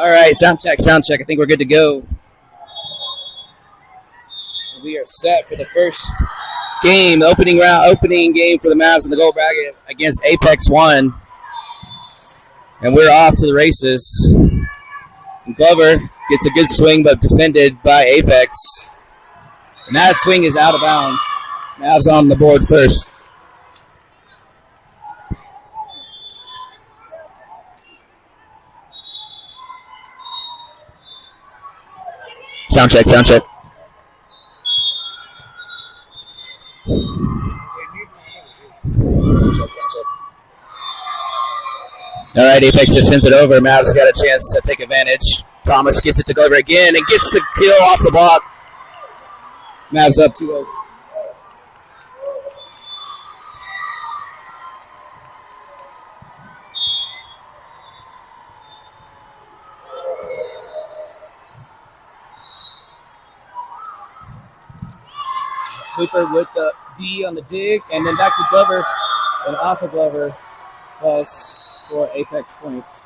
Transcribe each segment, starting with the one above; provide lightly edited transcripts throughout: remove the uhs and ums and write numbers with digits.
All right, sound check, sound check. I think we're good to go. We are set for the first game, opening game for the Mavs in the gold bracket against ALEX1. And we're off to the races. And Glover gets a good swing, but defended by Apex. And that swing is out of bounds. Mavs on the board first. Sound check, sound check. All right, Apex just sends it over. Mavs got a chance to take advantage. Thomas gets it to Glover again and gets the kill off the block. Mavs up 2-0. Cooper with the D on the dig, and then back to Glover, and off of Glover, plus for Apex points.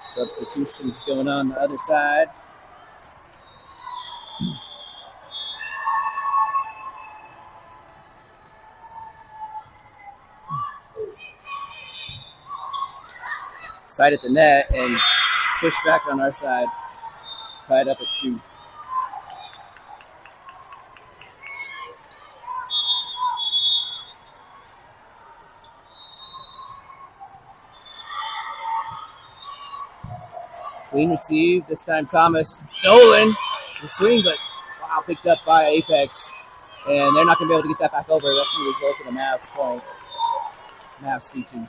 Substitutions going on the other side. Tied at the net and pushed back on our side. Tied up at 2. Clean receive. This time Thomas. Nolan. The swing, but wow, picked up by Apex. And they're not going to be able to get that back over. That's going to result in a Mavs point. Mavs 3-2.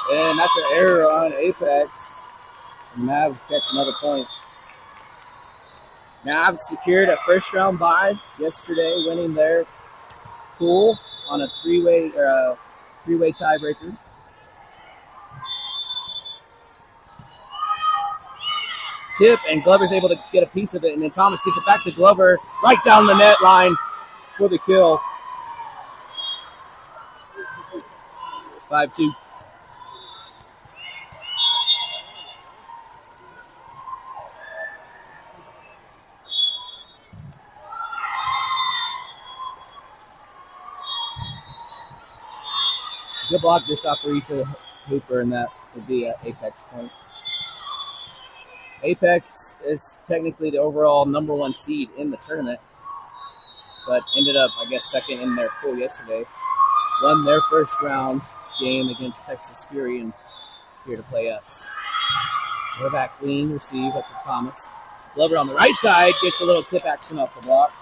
And that's an error on Apex. And Mavs catch another point. Mavs secured a first-round bye yesterday, winning their pool on a three-way tiebreaker. Tip, and Glover's able to get a piece of it, and then Thomas gets it back to Glover, right down the net line for the kill. 5-2. Good block just off for each of the Hooper, and that would be an Apex point. Apex is technically the overall number 1 seed in the tournament, but ended up, I guess, second in their pool yesterday. Won their first round game against Texas Fury and here to play us. We're back clean, receive up to Thomas. Glover on the right side gets a little tip action off the block.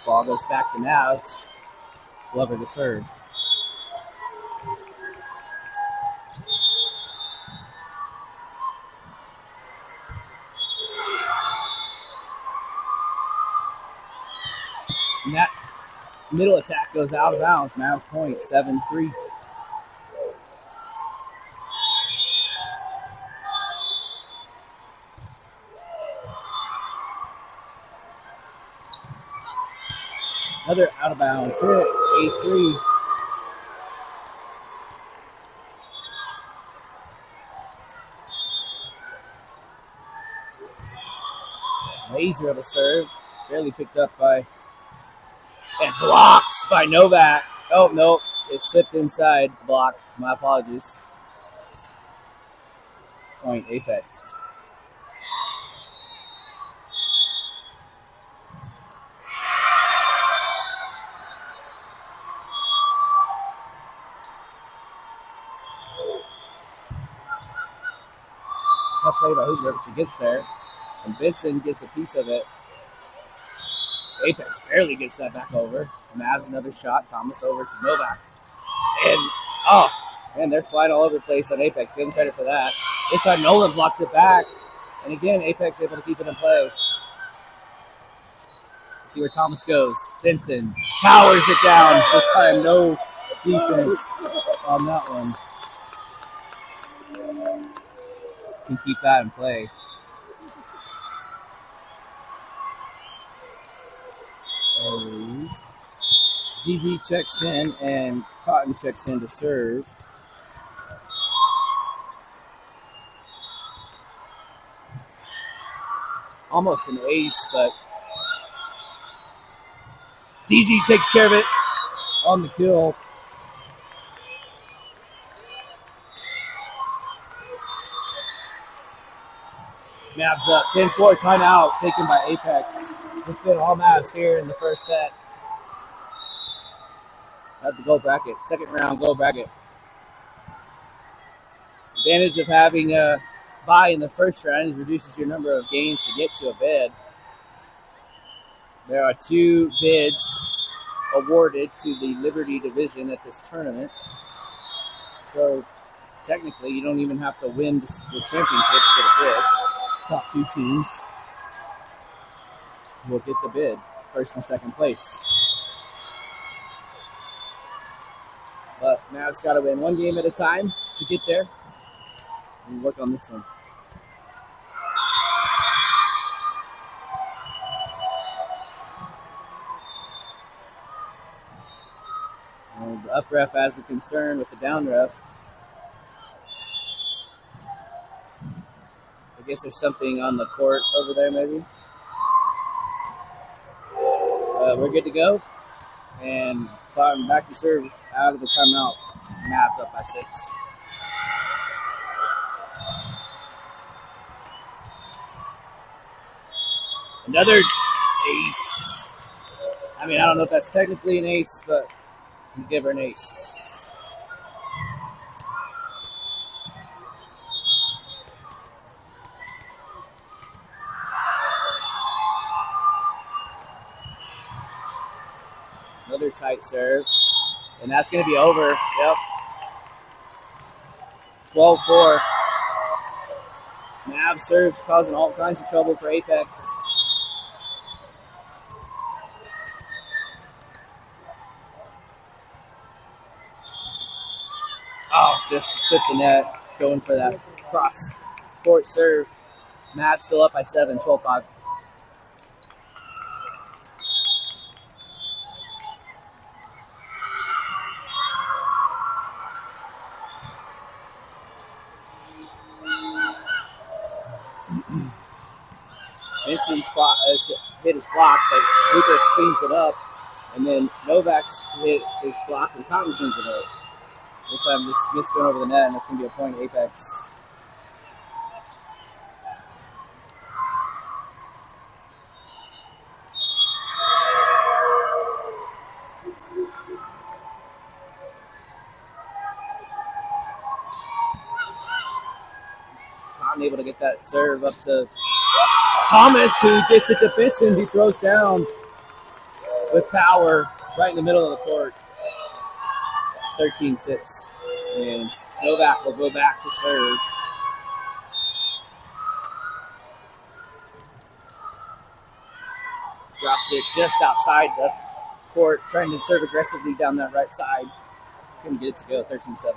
Ball goes back to Mavs. Glover to serve. And that middle attack goes out of bounds. Mavs point 7-3. Another out of bounds hit, 8-3. Laser of a serve, barely picked up by, and blocks by Novak. Oh, no, it slipped inside the block. My apologies. Point Apex. Tough play by Hoover if she gets there. And Benson gets a piece of it. Apex barely gets that back over. Mavs another shot. Thomas over to Novak. And they're flying all over the place on Apex. Give them credit for that. This time Nolan blocks it back. And again, Apex able to keep it in play. See where Thomas goes. Benson powers it down. This time no defense on that one. Can keep that in play. ZZ checks in and Cotton checks in to serve. Almost an ace, but ZZ takes care of it on the kill. Mavs up, 10-4 timeout taken by Apex. Let's get all Mavs here in the first set. At the gold bracket, second round gold bracket. Advantage of having a bye in the first round is reduces your number of games to get to a bid. There are 2 bids awarded to the Liberty division at this tournament. So technically you don't even have to win the championship to get a bid. Top 2 teams will get the bid, first and second place. But now it's got to win 1 game at a time to get there. And work on this one. And the up ref has a concern with the down ref. I guess there's something on the court over there, maybe. We're good to go. And Cotton back to serve out of the timeout. Mavs up by 6. Another ace. I mean, I don't know if that's technically an ace, but I'm gonna give her an ace. Another tight serve. And that's going to be over. Yep. 12-4. Mavs serves causing all kinds of trouble for Apex. Oh, just clipped the net. Going for that cross court serve. Mavs still up by 7, 12-5. Vincent's block has hit his block, but Luker cleans it up. And then Novak's hit his block and Cotton cleans it up. This time just missed going over the net, and it's going to be a point Apex. Cotton able to get that serve up to Thomas, who gets it to Benson, who throws down with power right in the middle of the court. 13-6. And Novak will go back to serve. Drops it just outside the court, trying to serve aggressively down that right side. Couldn't get it to go, 13-7.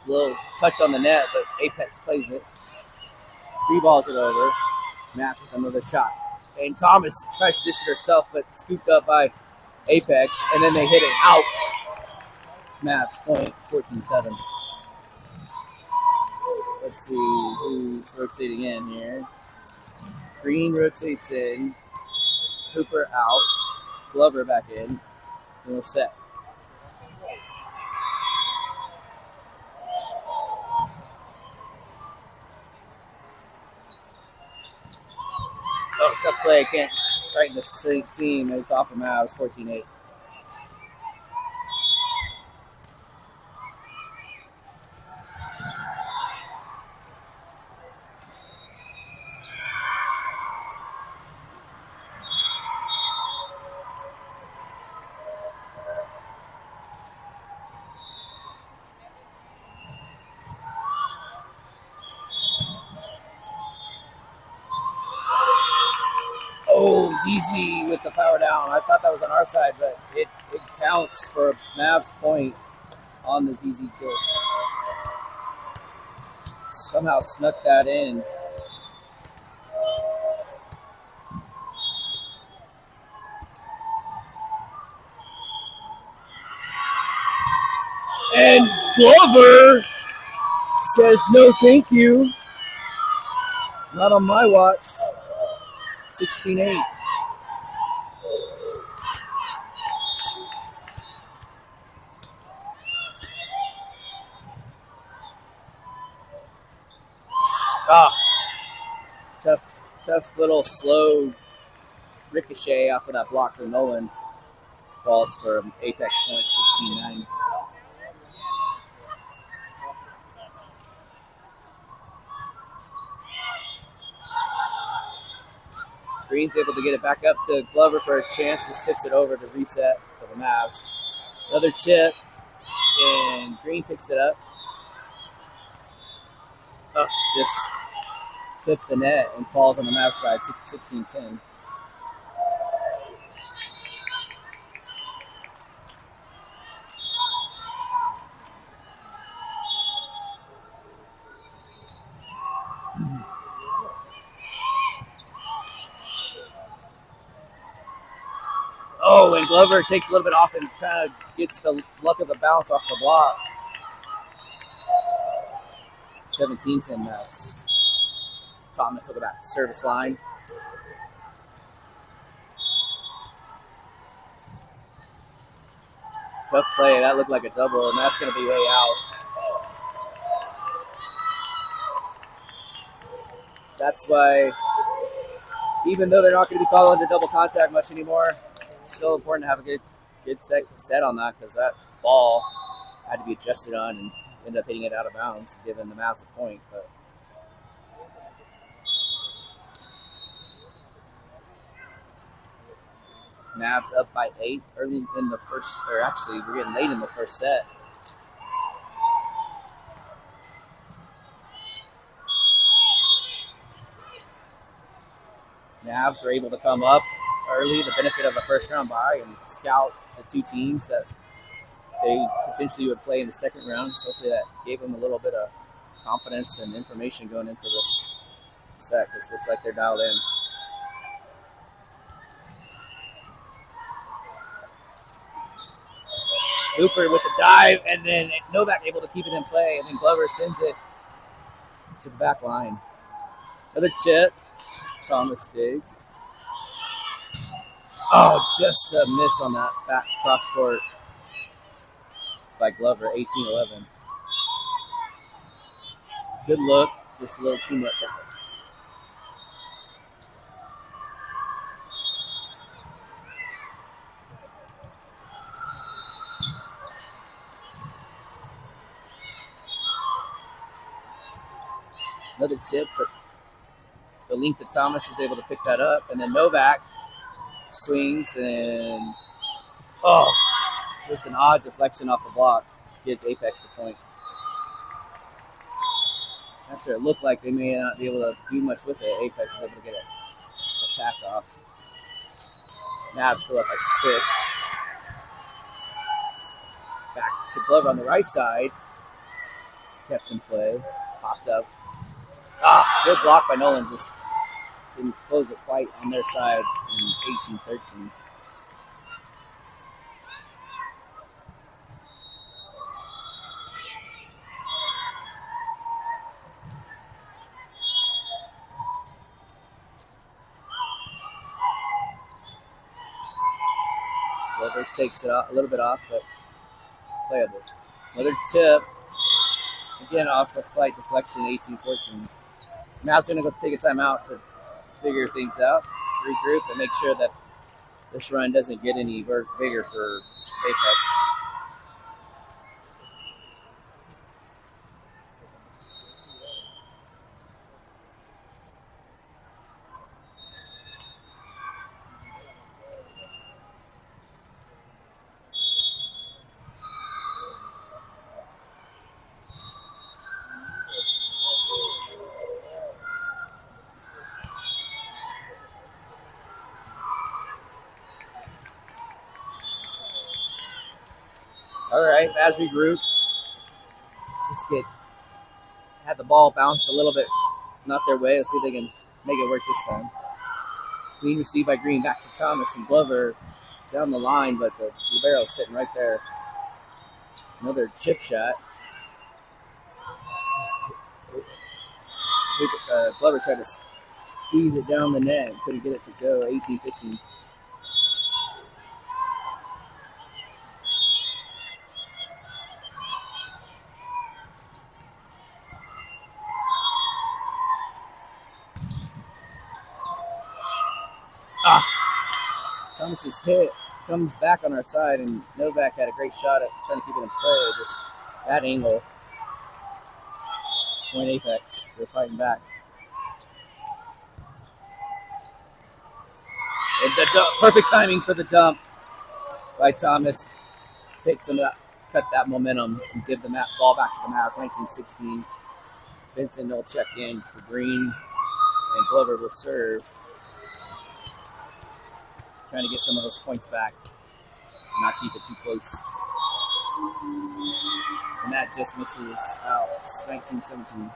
Little touch on the net, but Apex plays it. Free balls it over. Mavs with another shot. And Thomas tries to dish it herself, but scooped up by Apex, and then they hit it out. Mavs point, 14-7. Let's see who's rotating in here. Green rotates in. Hooper out. Glover back in. And we're set. Oh, tough play. Can't right in the seam. It's off of Mavs, 14-8. Oh, ZZ with the power down. I thought that was on our side, but it counts for Mavs point on the ZZ kick. Somehow snuck that in. And Glover says no thank you. Not on my watch. 16-8. Tough little slow ricochet off of that block from Nolan. Falls for Apex point, 16-9. Green's able to get it back up to Glover for a chance. Just tips it over to reset for the Mavs. Another tip, and Green picks it up. Just clipped the net and falls on the Mavs side, 16-10. Oh, and Glover takes a little bit off and kind of gets the luck of the bounce off the block. 17-10 Mavs. Thomas will go back to service line. Tough play. That looked like a double, and that's going to be way out. That's why, even though they're not going to be calling under double contact much anymore, it's still important to have a good set on that, because that ball had to be adjusted on and ended up hitting it out of bounds, giving the Mavs a point. But Mavs up by 8 early in the first, or actually we're getting late in the first set. Mavs are able to come up early, the benefit of a first round bye, and scout the two teams that they potentially would play in the second round. So hopefully that gave them a little bit of confidence and information going into this set, because it looks like they're dialed in. Hooper with the dive, and then Novak able to keep it in play, and then Glover sends it to the back line. Another chip. Thomas digs. Oh, just a miss on that back cross court by Glover, 18-11. Good look, just a little too much of it. Another tip, but the length that Thomas is able to pick that up, and then Novak swings and just an odd deflection off the block gives Apex the point. After it looked like they may not be able to do much with it, Apex is able to get a attack off. Mavs still up by 6. Back to Glover on the right side. Kept in play. Popped up. Good block by Nolan. Just didn't close it quite on their side in 18-13. Glover takes it out, a little bit off, but playable. Another tip. Again, off a slight deflection, 18-14. Mavs are going to go take a timeout to figure things out, regroup, and make sure that this run doesn't get any bigger for Apex. All right, as we group, just have the ball bounce a little bit, not their way. Let's see if they can make it work this time. Clean receive by Green, back to Thomas and Glover down the line, but the libero's sitting right there. Another chip shot. Glover tried to squeeze it down the net, couldn't get it to go. 18-15. Thomas's hit comes back on our side, and Novak had a great shot at trying to keep it in play. Just that angle. Point Apex. They're fighting back. And perfect timing for the dump by Thomas. Take some of that, cut that momentum, and give the ball back to the Mavs. 19-16. Vincent will check in for Green, and Glover will serve. Trying to get some of those points back, not keep it too close. And that just misses out. 19-17.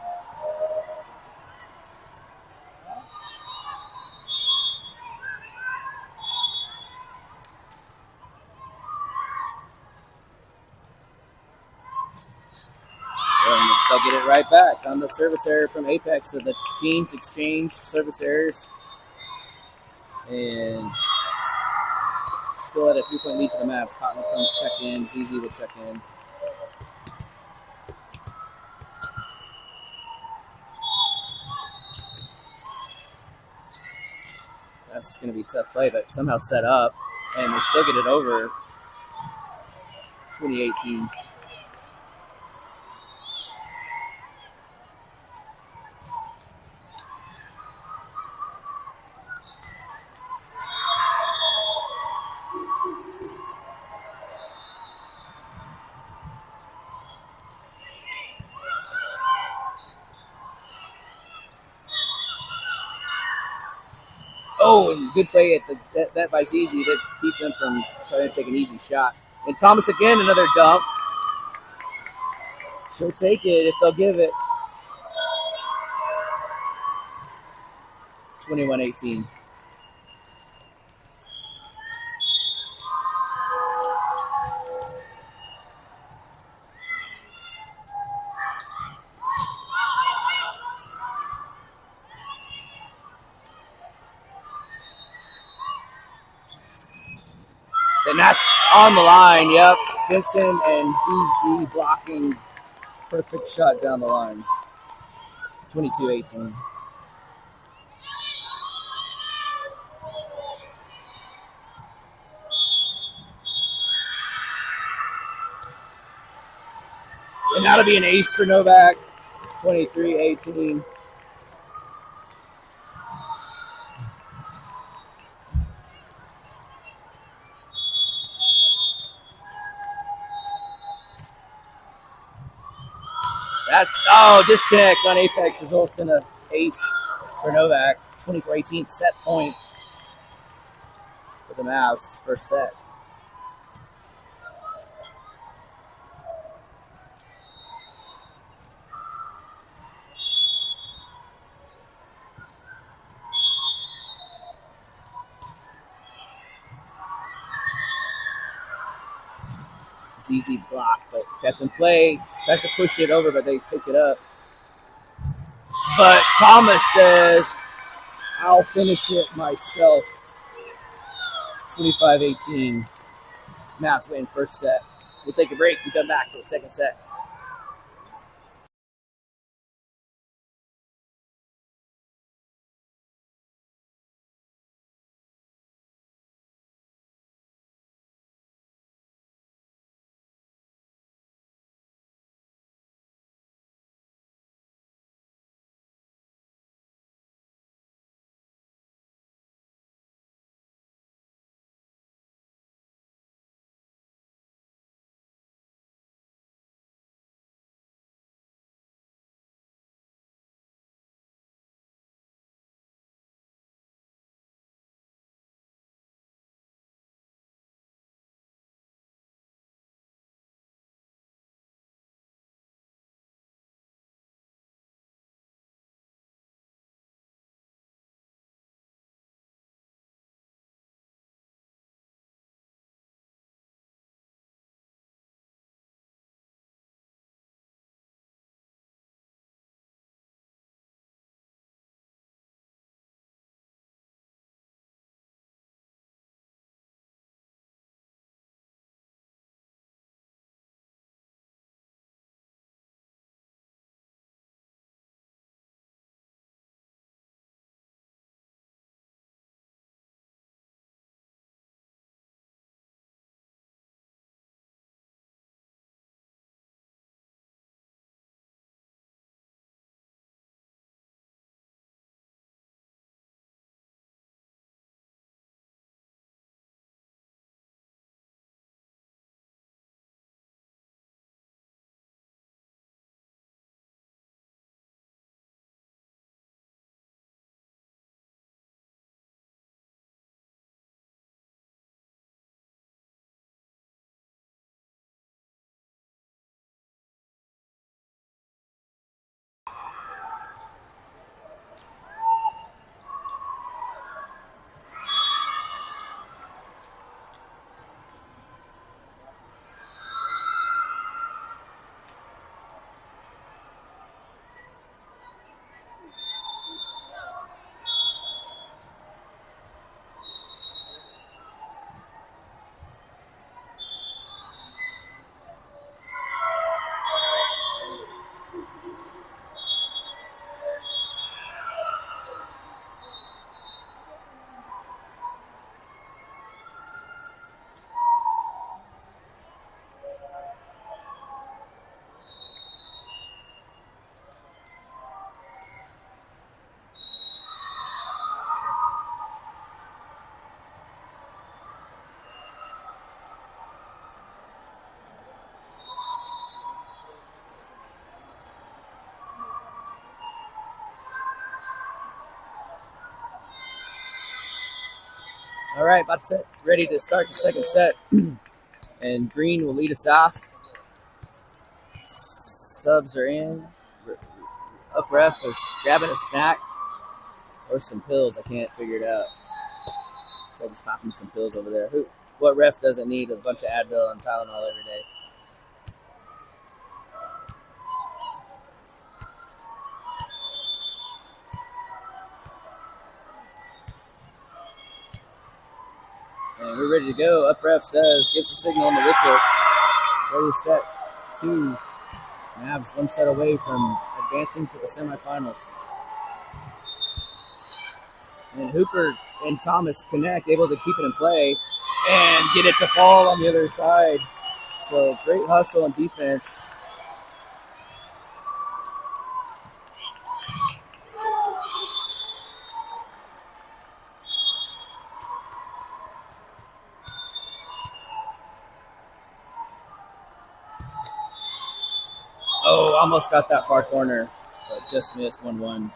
And they'll get it right back on the service error from Apex. So the teams exchange service errors. And still at a 3-point lead for the Mavs. Cotton will come check in. ZZ will check in. That's going to be a tough play, but somehow set up. And they still get it over. 2018. Oh, and good play at that by ZZ to keep them from trying to take an easy shot. And Thomas again, another dump. She'll take it if they'll give it. 21-18. And that's on the line, yep. Vincent and GZ blocking. Perfect shot down the line. 22-18. And that'll be an ace for Novak. 23-18. That's, disconnect on Apex results in an ace for Novak. 24-18, set point for the Mavs, first set. It's easy block, but kept in play. Tries to push it over, but they pick it up. But Thomas says, I'll finish it myself. 25-18. Mavs win first set. We'll take a break and come back for the second set. All right, about to set, ready to start the second set. And Green will lead us off. Subs are in. Up ref is grabbing a snack or some pills. I can't figure it out. So he's popping some pills over there. What ref doesn't need a bunch of Advil and Tylenol every day? And we're ready to go. Up ref says, gives a signal on the whistle. Ready, set, 2. Mavs one set away from advancing to the semifinals. And Hooper and Thomas connect, able to keep it in play and get it to fall on the other side. So great hustle and defense. Oh, almost got that far corner, but just missed 1-1.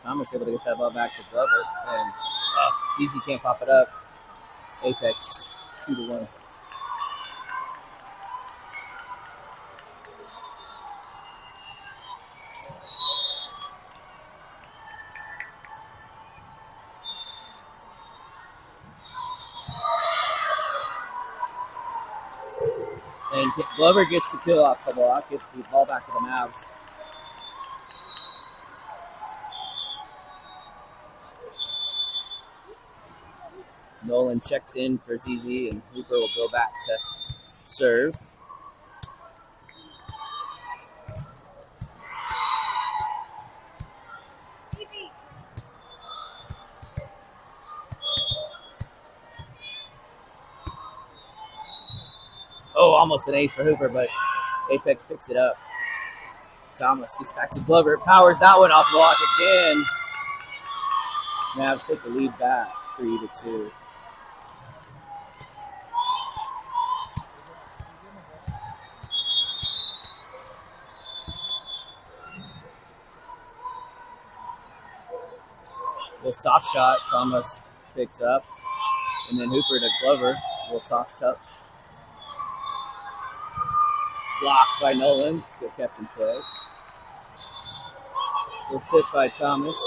Thomas able to get that ball back to Glover, and DZ can't pop it up. Apex 2-1. And Glover gets the kill off the block, gets the ball back to the Mavs. Nolan checks in for ZZ, and Hooper will go back to serve. Oh, almost an ace for Hooper, but Apex picks it up. Thomas gets back to Glover, powers that one off the block again. Mavs take the lead back, 3-2. Little soft shot, Thomas picks up. And then Hooper to Glover, little soft touch. Blocked by Nolan, good kept in play. Little tip by Thomas.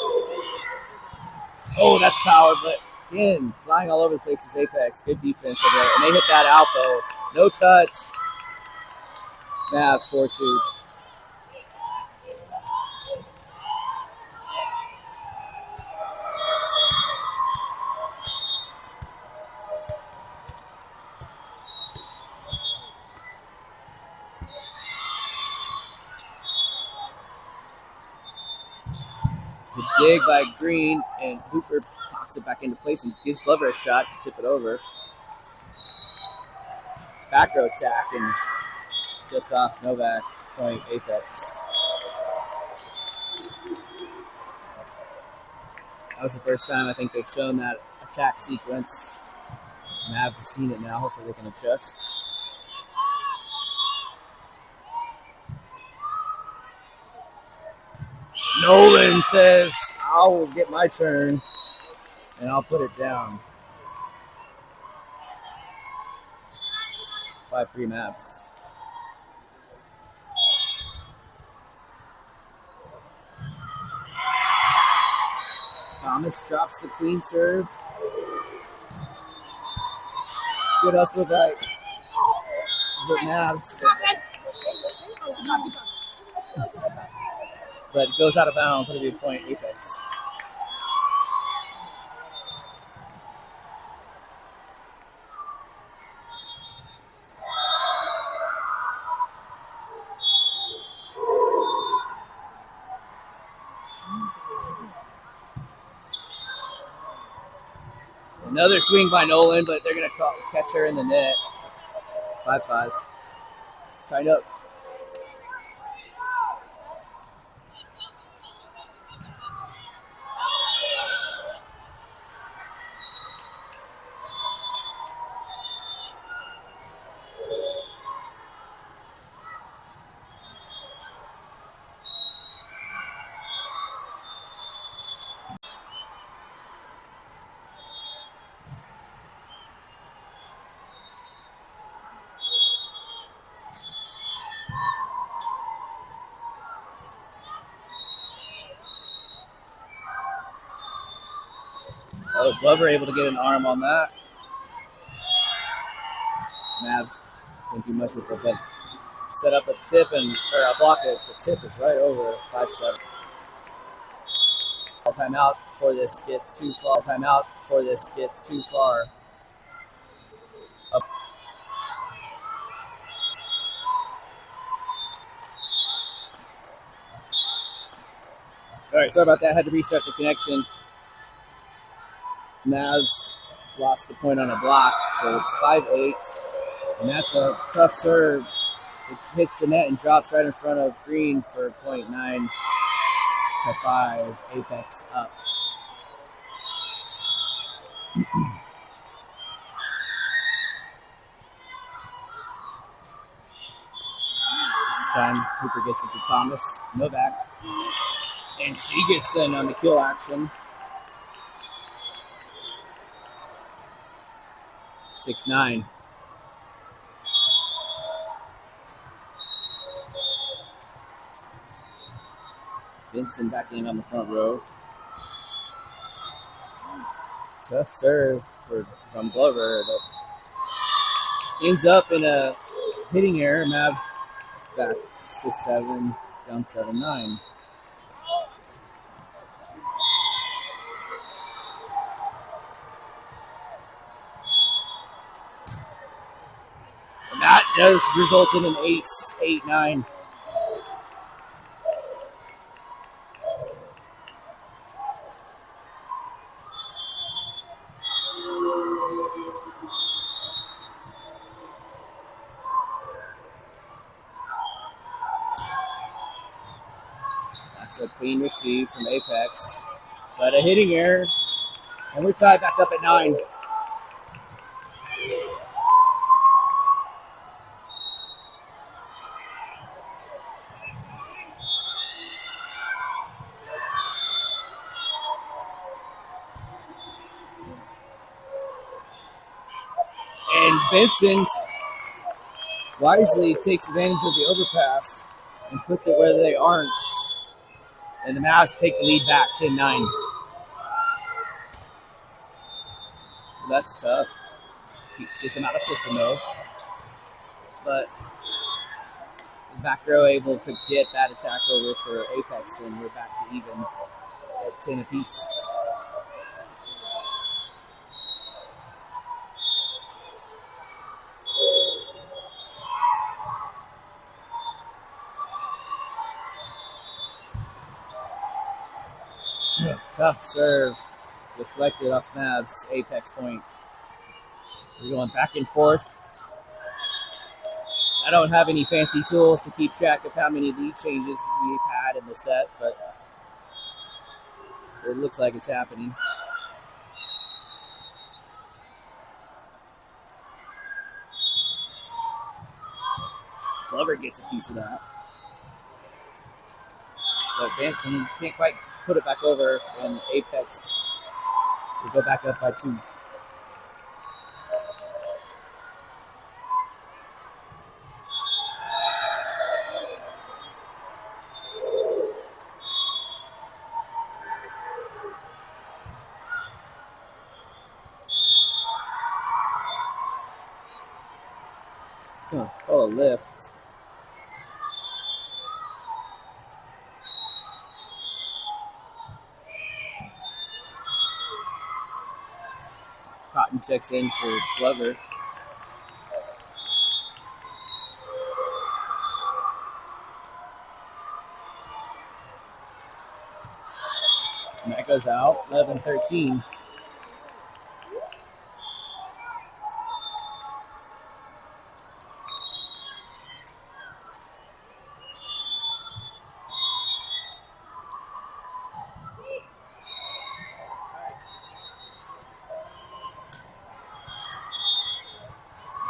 Oh, that's power, but again, flying all over the place is Apex. Good defense over there. And they hit that out, though. No touch. Mavs 4-2. The dig by Green, and Hooper pops it back into place and gives Glover a shot to tip it over. Back row attack, and just off Novak, point Apex. That was the first time I think they've shown that attack sequence. Mavs have seen it now. Hopefully they can adjust. Nolan says, I'll get my turn, and I'll put it down. 5-3 Mavs. Thomas drops the clean serve. Good hustle by the Mavs. But it goes out of bounds. It'll be a point Apex. Another swing by Nolan, but they're going to catch her in the net. 5-5. Tied up. Oh, Glover able to get an arm on that. Mavs didn't do much with it, but set up a tip or a block it. The tip is right over 5-7. Timeout before this gets too far. Timeout before this gets too far. Up. All right, sorry about that. Had to restart the connection. Mavs lost the point on a block, so it's 5-8. And that's a tough serve. It hits the net and drops right in front of Green for 0.9 to 5. Apex up. This time, Hooper gets it to Thomas. Novak. And she gets in on the kill action. 6-9. Vincent back in on the front row. Tough serve from Glover. That ends up in a hitting error. Mavs back to 7, down 7-9. And that does result in an ace, 8-9. That's a clean receive from Apex, but a hitting error, and we're tied back up at 9. And Vincent wisely takes advantage of the overpass and puts it where they aren't. And the Mavs take the lead back, 10-9. That's tough. Gets him out of system, though. But the back row able to get that attack over for Apex, and we're back to even at 10 apiece. Tough serve, deflected off Mavs, Apex point. We're going back and forth. I don't have any fancy tools to keep track of how many lead changes we've had in the set, but it looks like it's happening. Glover gets a piece of that. But Vincent can't quite put it back over, and Apex will go back up by 2. Call a lift. Cotton checks in for Glover. And that goes out, 11-13.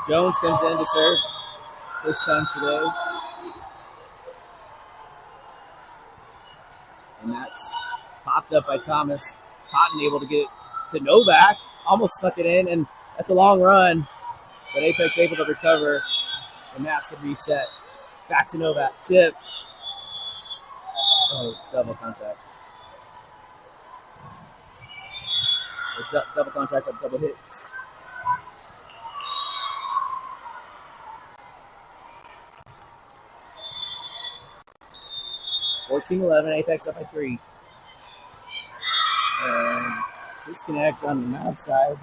Jones comes in to serve. First time today. And that's popped up by Thomas. Cotton able to get it to Novak. Almost stuck it in, and that's a long run. But Apex able to recover. And that's going to reset. Back to Novak. Tip. Oh, double contact. Double contract with double hits. (14-11), Apex up by 3. And disconnect on the Mavs side.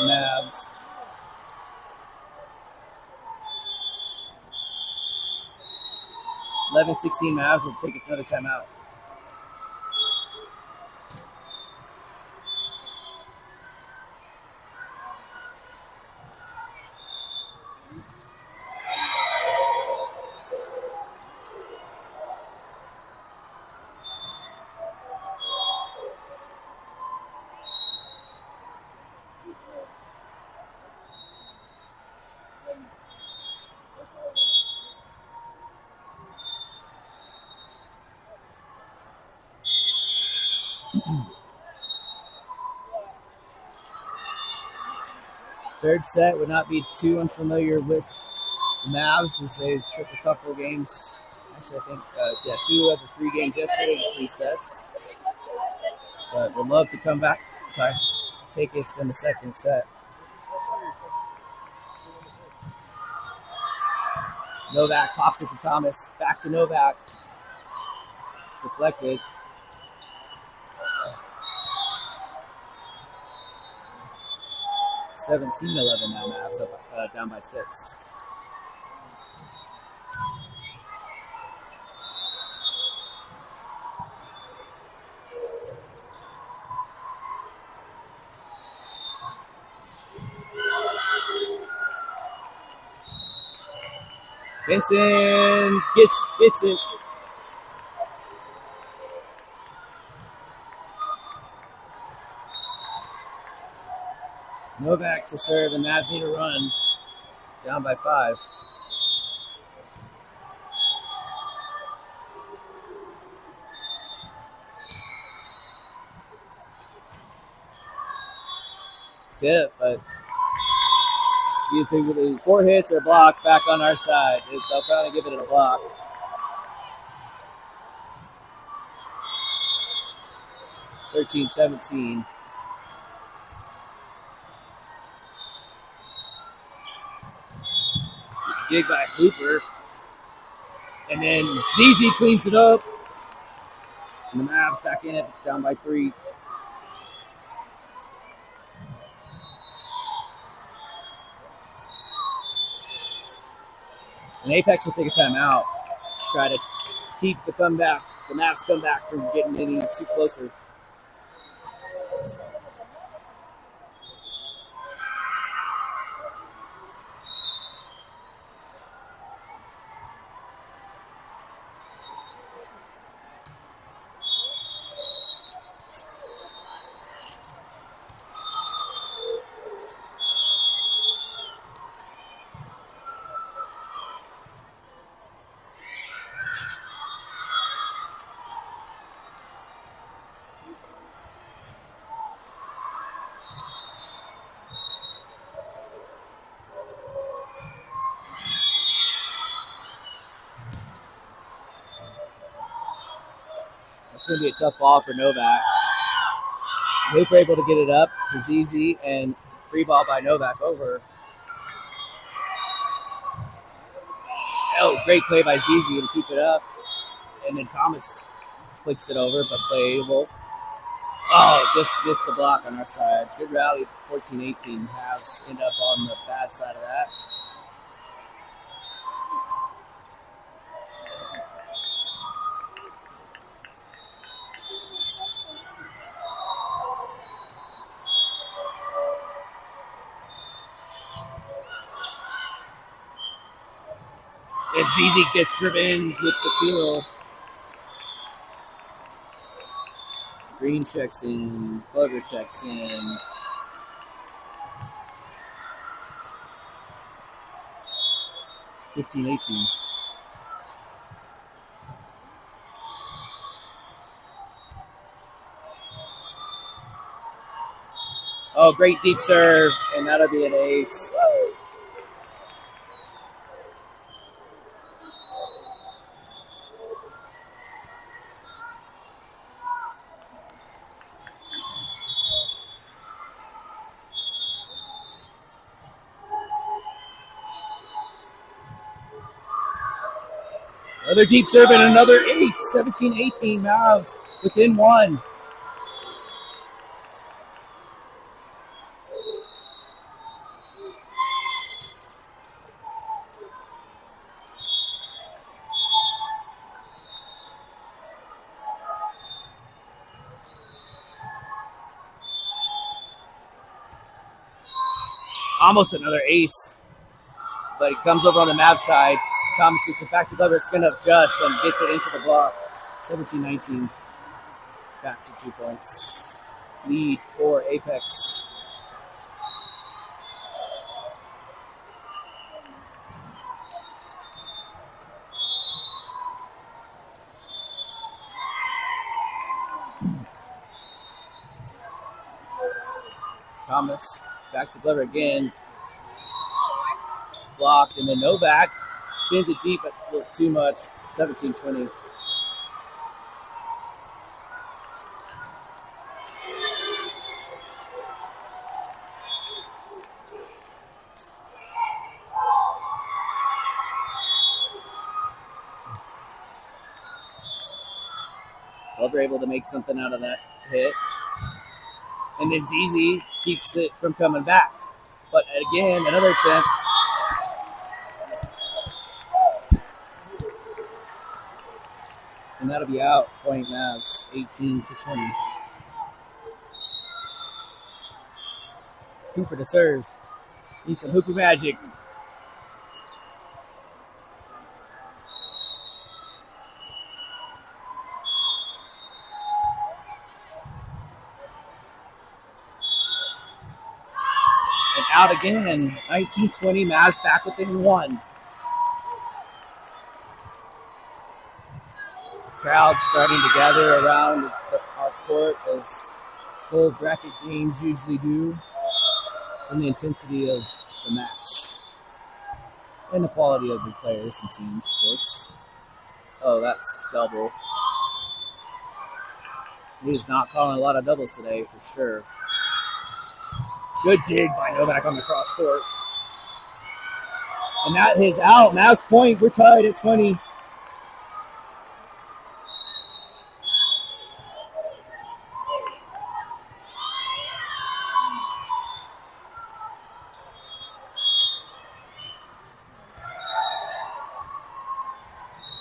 Mavs. (11-16) Mavs will take another timeout. Third set would not be too unfamiliar with the Mavs as they took a couple of games. Actually, I think 2 of the 3 games yesterday were 3 sets. But would love to come back. Take us in the second set. Novak pops it to Thomas. Back to Novak. It's deflected. (17-11) now. Mavs up, down by 6. Vincent gets it. Novak to serve, and Mavs need a run. Down by 5. Tip, but either with 4 hits or block back on our side. They'll probably give it a block. (13-17). Dig by Hooper. And then ZZ cleans it up. And the Mavs back in it, down by 3. And Apex will take a timeout to try to keep the Mavs comeback from getting any too closer. It's going to be a tough ball for Novak. Hooper able to get it up to ZZ and free ball by Novak over. Oh, great play by ZZ to keep it up. And then Thomas flicks it over, but playable. Oh, just missed the block on our side. Good rally, 14-18. Mavs end up on the bad side of that. And ZZ gets revenge with the kill. Green checks in. Glover checks in. 15-18. Oh, great deep serve, and that'll be an ace. Another deep serve and another ace. 17-18 Mavs within one. Almost another ace, but he comes over on the Mavs side. Thomas gets it back to Glover. It's going to adjust and gets it into the block. 17-19. Back to 2 points. Lead for Apex. Thomas back to Glover again. Blocked, and then Novak sends it deep, but a little too much. 17-20. Glover able to make something out of that hit. And then ZZ keeps it from coming back. But again, another attempt. And that'll be out. Point Mavs, 18-20. Hooper to serve. Need some Hooper magic. And out again. 19-20. Mavs back within one. Crowd starting to gather around our court as full bracket games usually do, from the intensity of the match and the quality of the players and teams, of course. Oh, that's double. He's not calling a lot of doubles today for sure. Good dig by Novak on the cross court. And that is out. Mavs point. We're tied at 20.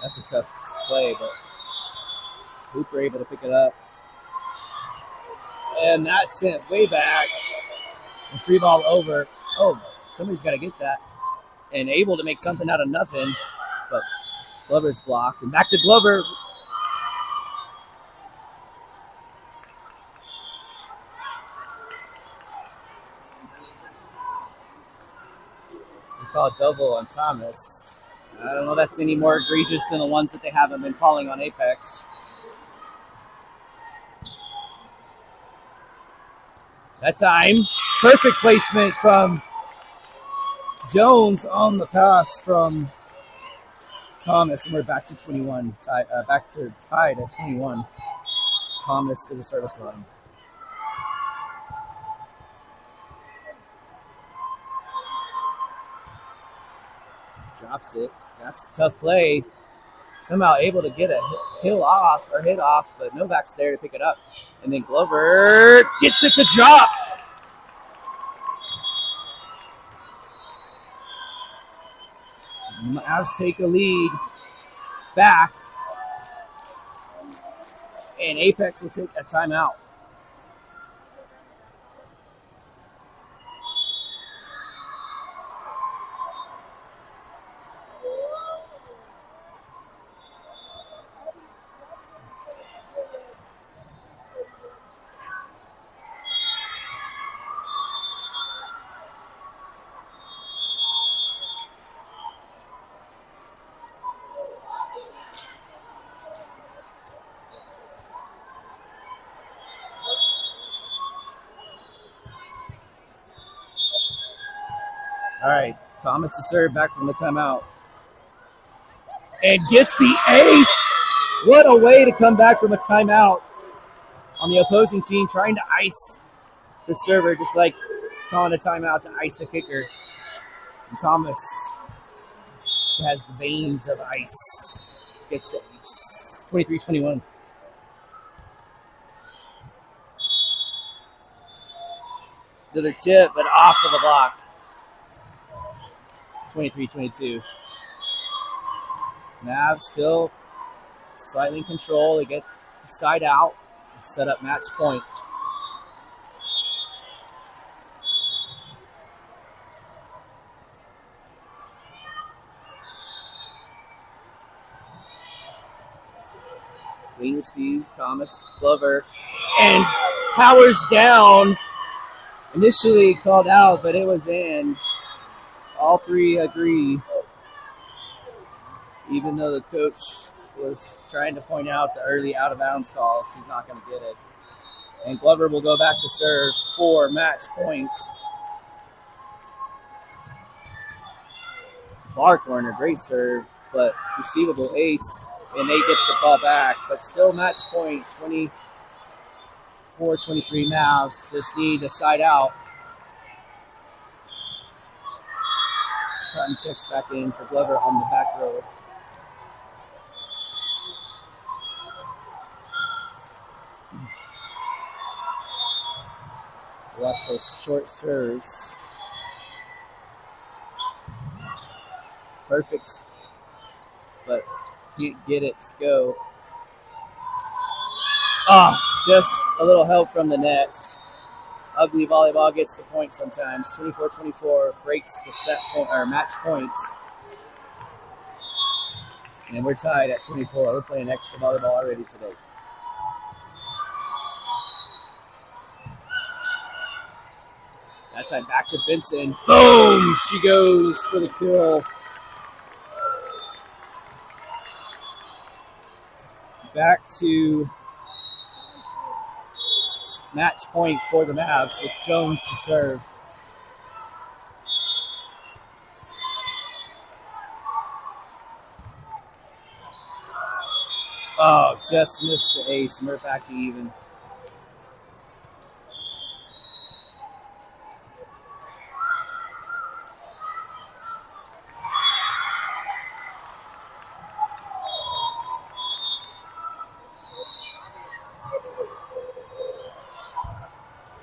That's a tough play, but Hooper able to pick it up. And that sent way back. And free ball over. Oh, somebody's got to get that. And able to make something out of nothing. But Glover's blocked. And back to Glover. We call it double on Thomas. I don't know if that's any more egregious than the ones that they haven't been calling on Apex. That time, perfect placement from Jones on the pass from Thomas, and we're back to 21. Back to tied at 21. Thomas to the service line. Drops it. That's a tough play. Somehow able to get a hit off, but Novak's there to pick it up. And then Glover gets it to drop. Mavs take a lead back. And Apex will take a timeout. All right, Thomas to serve back from the timeout. And gets the ace. What a way to come back from a timeout on the opposing team, trying to ice the server, just like calling a timeout to ice a kicker. And Thomas has the veins of ice. Gets the ace. 23-21. Another tip, but off of the block. 23-22. Mavs still slightly in control. They get the side out and set up match point. We will see Thomas Glover and powers down. Initially called out, but it was in. All three agree. Even though the coach was trying to point out the early out of bounds calls, he's not going to get it. And Glover will go back to serve for match point. Far corner, great serve, but receivable ace, and they get the ball back. But still match point, 24-23 Mavs. Just need a side out. Cotton checks back in for Glover on the back row. Watch those short serves. Perfect, but can't get it to go. Just a little help from the net. Ugly volleyball gets the point sometimes. 24-24 breaks the set point or match point. And we're tied at 24. We're playing extra volleyball already today. That time back to Benson. Boom! She goes for the kill. Back to match point for the Mavs with Jones to serve. Oh, just missed the ace, and we're back to even.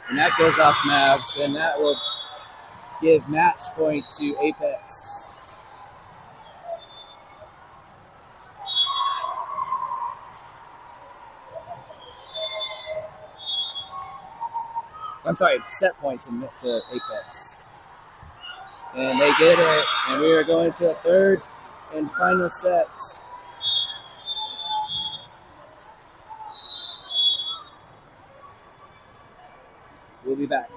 And that goes off Mavs, and that will give match point to Apex. I'm sorry, set points to Apex. And they get it, and we are going to a third and final set. We'll be back.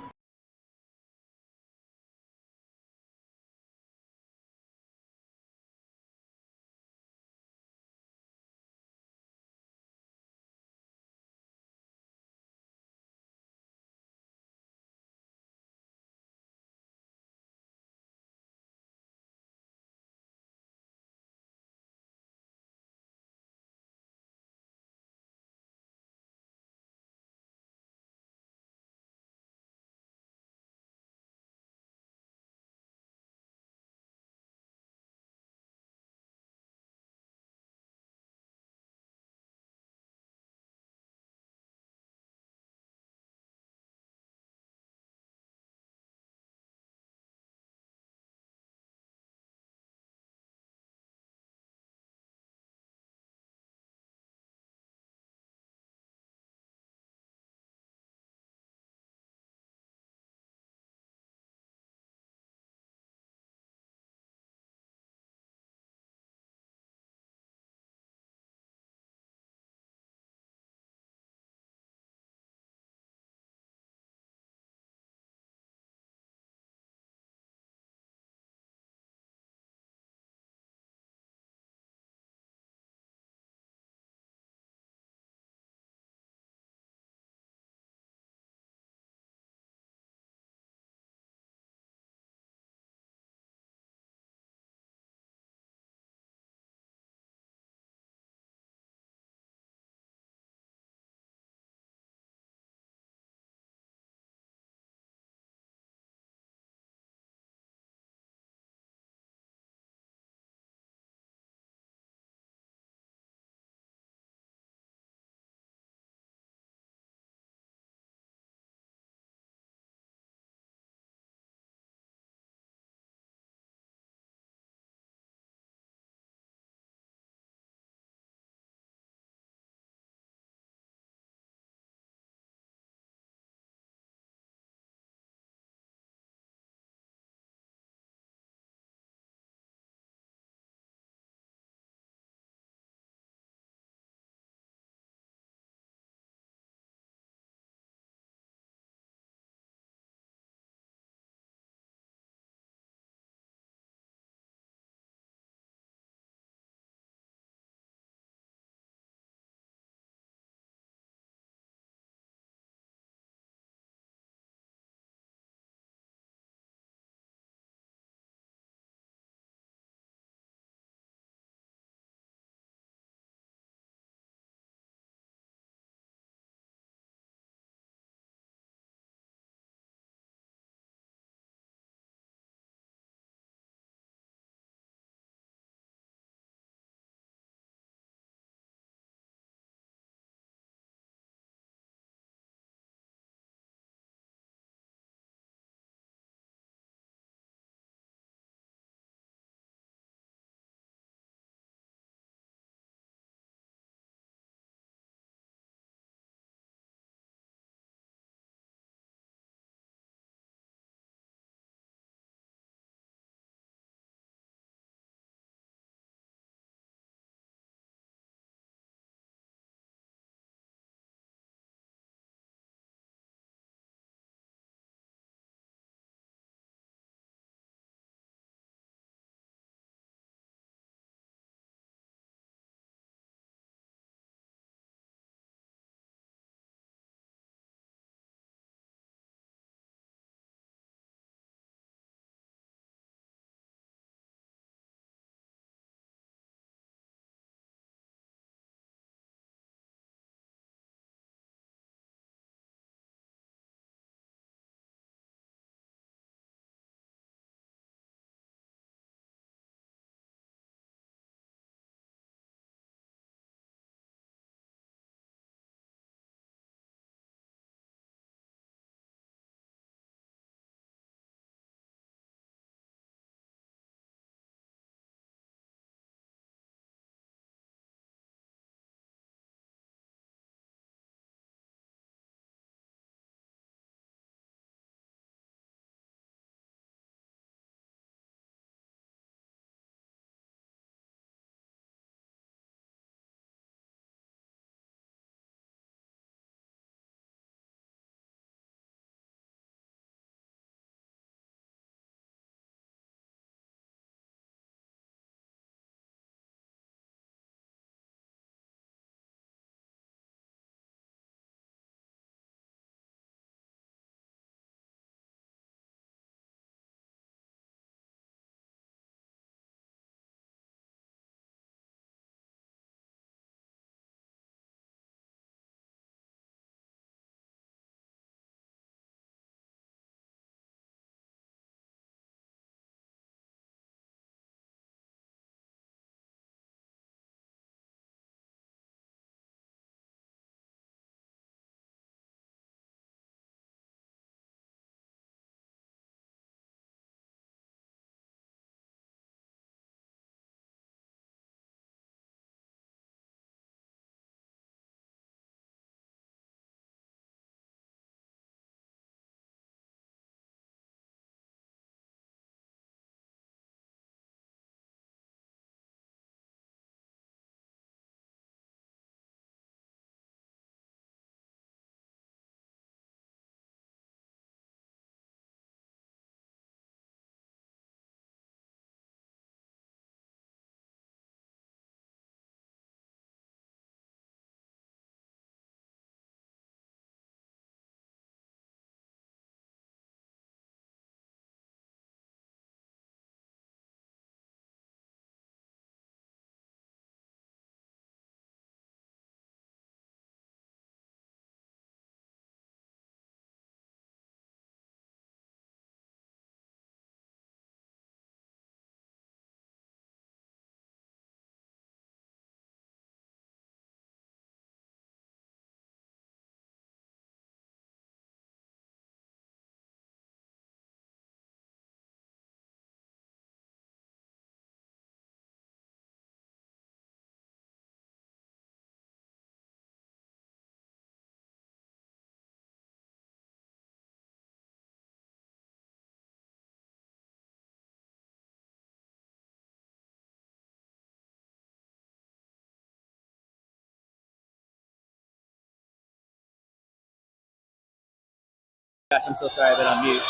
Gosh, I'm so sorry I've been on mute.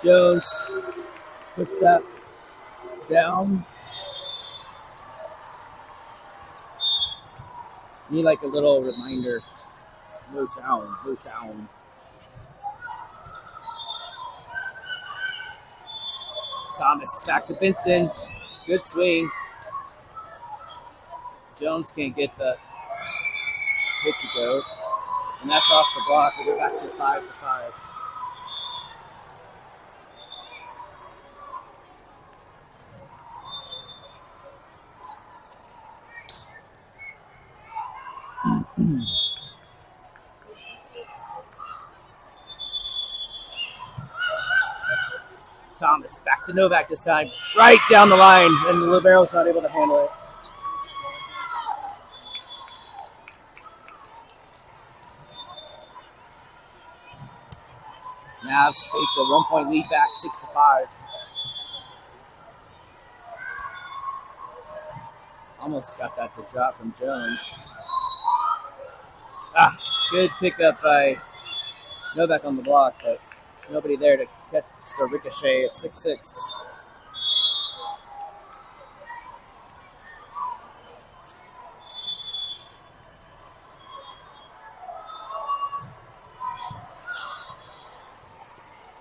Jones puts that down. Need like a little reminder. No sound, no sound. Thomas back to Benson. Good swing. Jones can't get the hit to go. And that's off the block. We'll go back to 5-5. Thomas back to Novak this time. Right down the line, and the libero's not able to handle it. Mavs take the 1-point lead back, 6-5. Almost got that to drop from Jones. Good pickup by Novak on the block, but nobody there to catch the ricochet at 6-6.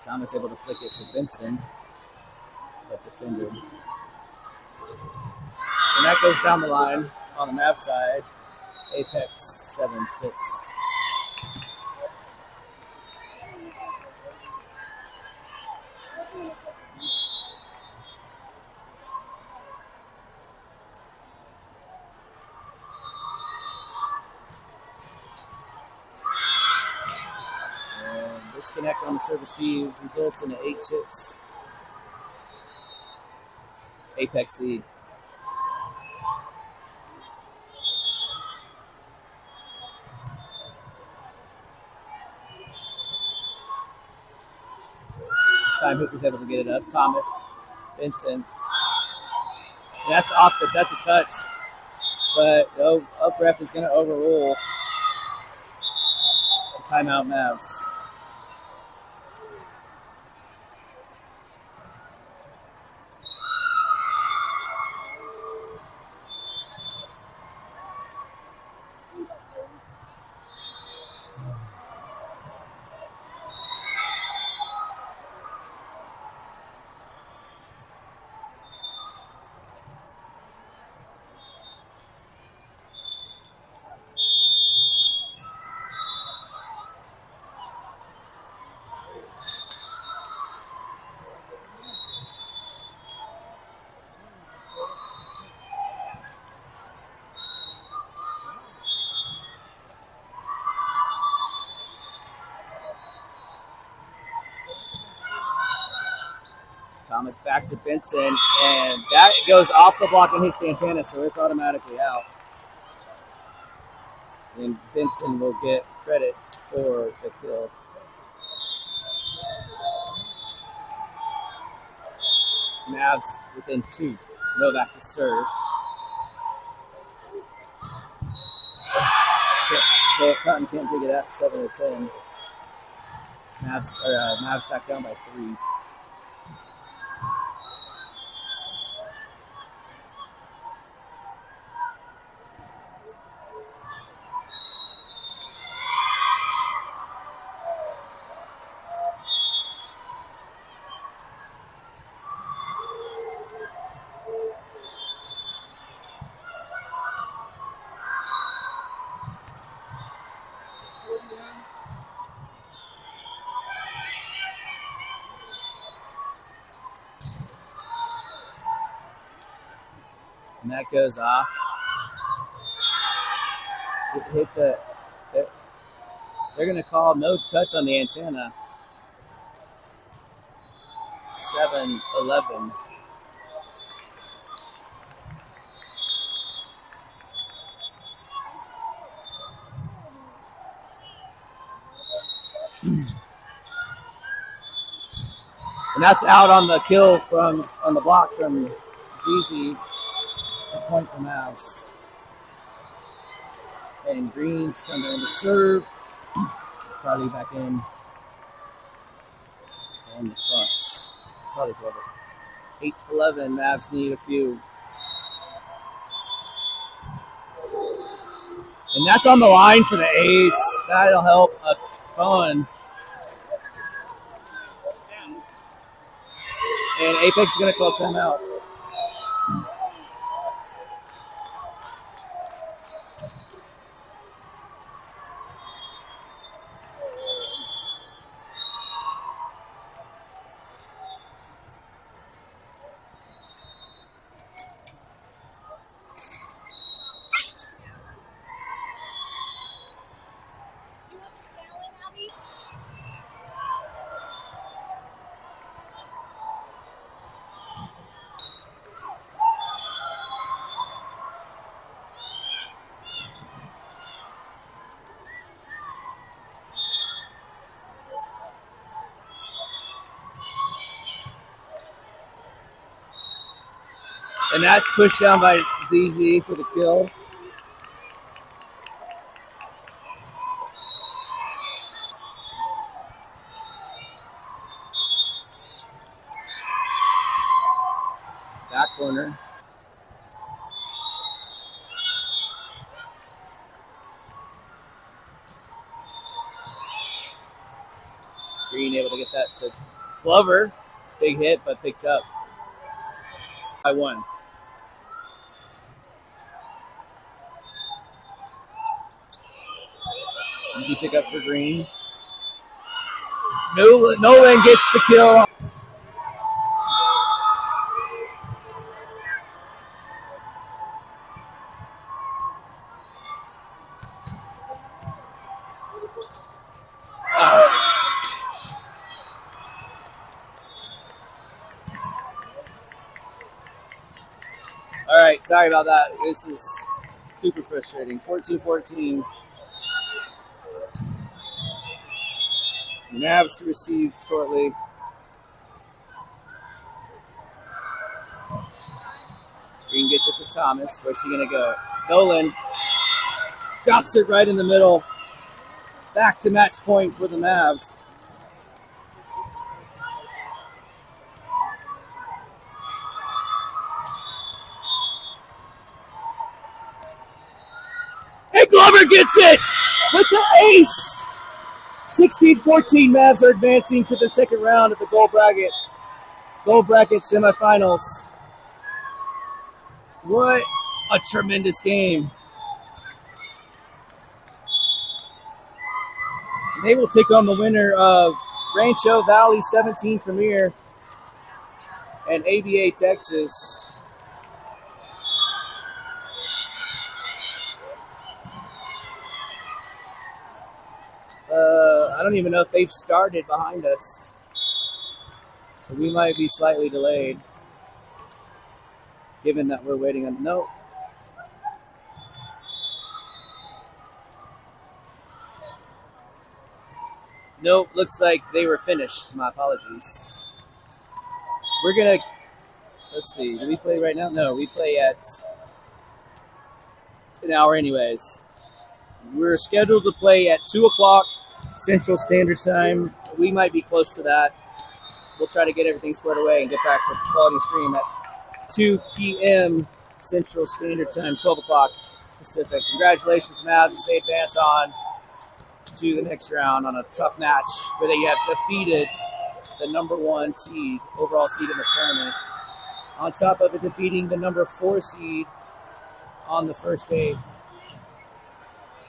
Thomas able to flick it to Benson, but defended. And that goes down the line on the Mavs side. Apex 7-6. And disconnect on the serve receive results in an 8-6. Apex lead. Time Hoop was able to get it up. Thomas, Benson. That's off that's a touch. But the up ref is going to overrule the timeout Mavs. Thomas back to Benson, and that goes off the block and hits the antenna, so it's automatically out. And Benson will get credit for the kill. Mavs within 2. Novak to serve. Cotton can't dig it up, 7-10. Mavs back down by 3. And that goes off. They're going to call no touch on the antenna. 7-11. And that's out on the kill on the block from ZZ. A point for Mavs. And Green's coming in to serve. probably back in on the front. Probably Glover. 8-11. Mavs need a few. And that's on the line for the ace. That'll help a ton. And Apex is going to call timeout. And that's pushed down by ZZ for the kill. Back corner. Green able to get that to Glover. Big hit, but picked up by 1. Easy pickup for Green. Nolan gets the kill. All right, sorry about that. This is super frustrating. 14-14. Mavs to receive shortly. Green gets it to Thomas. Where's she going to go? Nolan drops it right in the middle. Back to match point for the Mavs. And Glover gets it with the ace. 16-14, Mavs are advancing to the second round of the gold bracket semifinals. What a tremendous game. They will take on the winner of Rancho Valley 17 Premier and ABA Texas. I don't even know if they've started behind us. So we might be slightly delayed, given that we're waiting on. Nope. Nope, looks like they were finished. My apologies. We're going to, let's see, do we play right now? No, we play at an hour anyways. We're scheduled to play at 2 o'clock Central Standard Time. We might be close to that. We'll try to get everything squared away and get back to quality stream at 2 p.m. Central Standard Time, 12 o'clock Pacific. Congratulations, Mavs, as they advance on to the next round on a tough match where they have defeated the number 1 seed, overall seed in the tournament. On top of it, defeating the number 4 seed on the first day.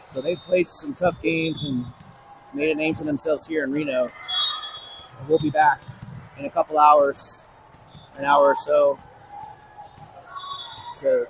So they've played some tough games and made a name for themselves here in Reno. And we'll be back in a couple hours, an hour or so, to